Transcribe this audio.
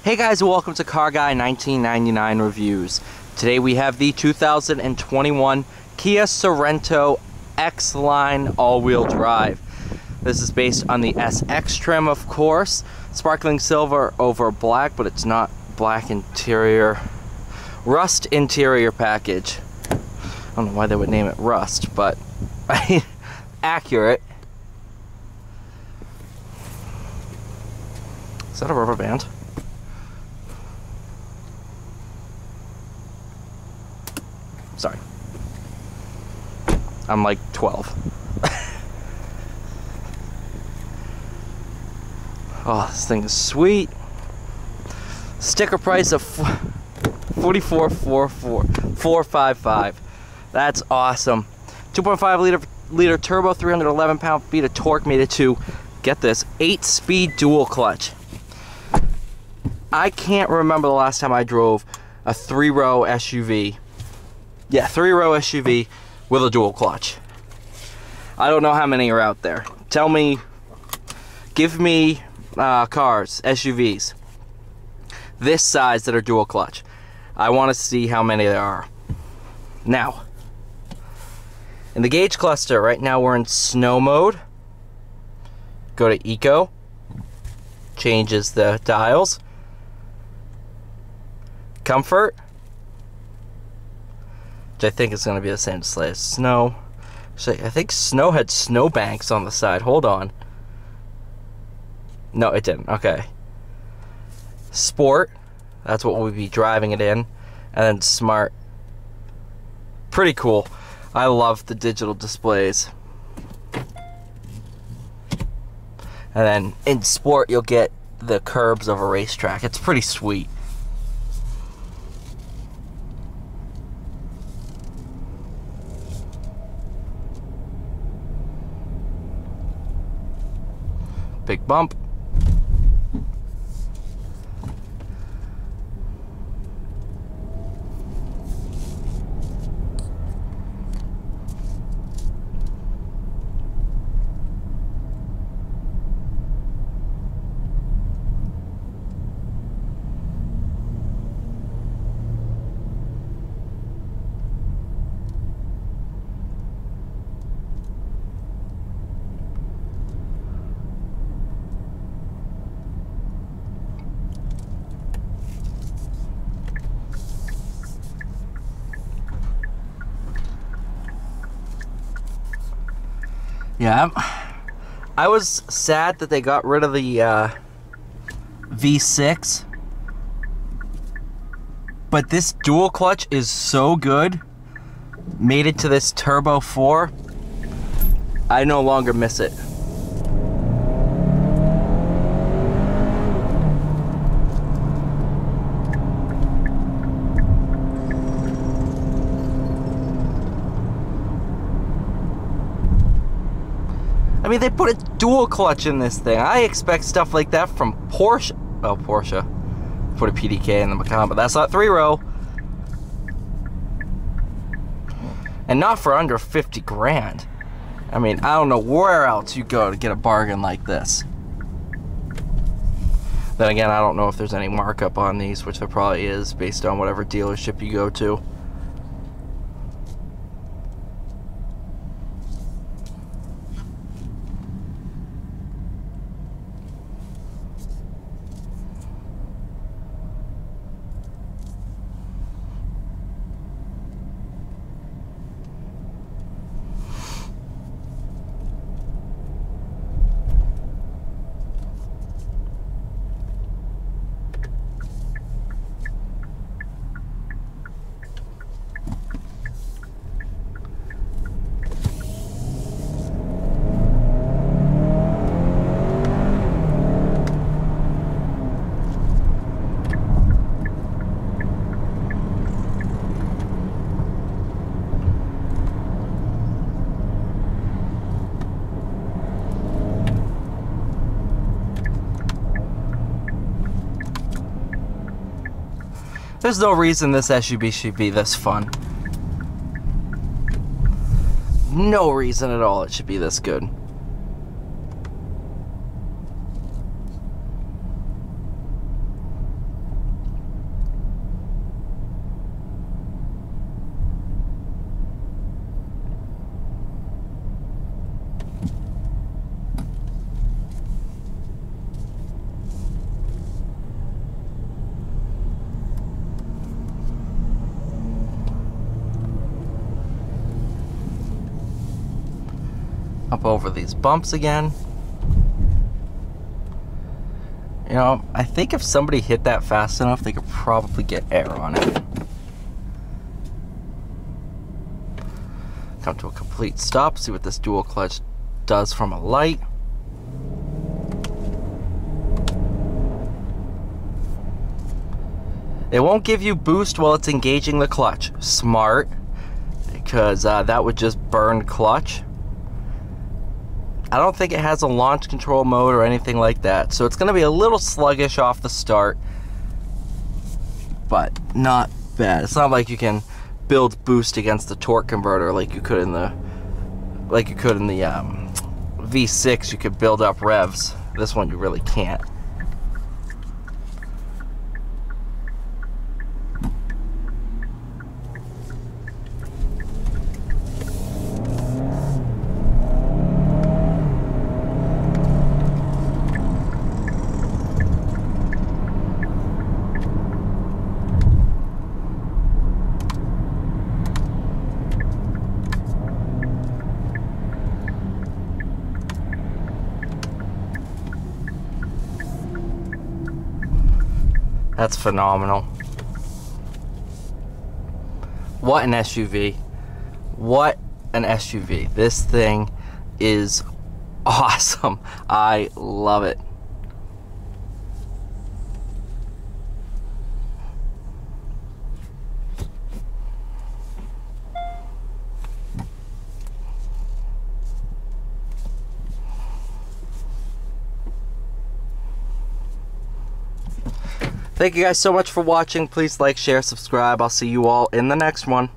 Hey guys, welcome to Car Guy 1999 Reviews. Today we have the 2021 Kia Sorento X-Line all-wheel drive. This is based on the SX trim, of course. Sparkling silver over black, but it's not black interior. Rust interior package. I don't know why they would name it rust, but accurate. Is that a rubber band? Sorry. I'm like 12. Oh, this thing is sweet. Sticker price of $44,455. That's awesome. 2.5 liter turbo, 311 pound-feet of torque, made it to, get this, 8-speed dual clutch. I can't remember the last time I drove a 3-row SUV. Yeah, 3-row SUV with a dual clutch. I don't know how many are out there. Tell me, give me cars, SUVs, this size that are dual clutch. I want to see how many there are. Now, in the gauge cluster, right now we're in snow mode. Go to Eco, changes the dials. Comfort, which I think is going to be the same display as snow. So I think snow had snow banks on the side. Hold on. No, it didn't. Okay. Sport, that's what we'll be driving it in. And then Smart. Pretty cool. I love the digital displays. And then in Sport, you'll get the curbs of a racetrack. It's pretty sweet. Big bump. Yeah, I was sad that they got rid of the V6, but this dual clutch is so good. Made it to this Turbo 4. I no longer miss it. I mean, they put a dual clutch in this thing. I expect stuff like that from Porsche. Oh, Porsche. Put a PDK in the Macan, but that's not 3-row. And not for under 50 grand. I mean, I don't know where else you go to get a bargain like this. Then again, I don't know if there's any markup on these, which there probably is based on whatever dealership you go to. There's no reason this SUV should be this fun. No reason at all it should be this good. Up over these bumps again. You know, I think if somebody hit that fast enough, they could probably get air on it. Come to a complete stop, see what this dual clutch does from a light. It won't give you boost while it's engaging the clutch. Smart, because that would just burn clutch. I don't think it has a launch control mode or anything like that, so it's going to be a little sluggish off the start, but not bad. It's not like you can build boost against the torque converter like you could in the V6. You could build up revs. This one you really can't. That's phenomenal. What an SUV. What an SUV. This thing is awesome. I love it. Thank you guys so much for watching. Please like, share, subscribe. I'll see you all in the next one.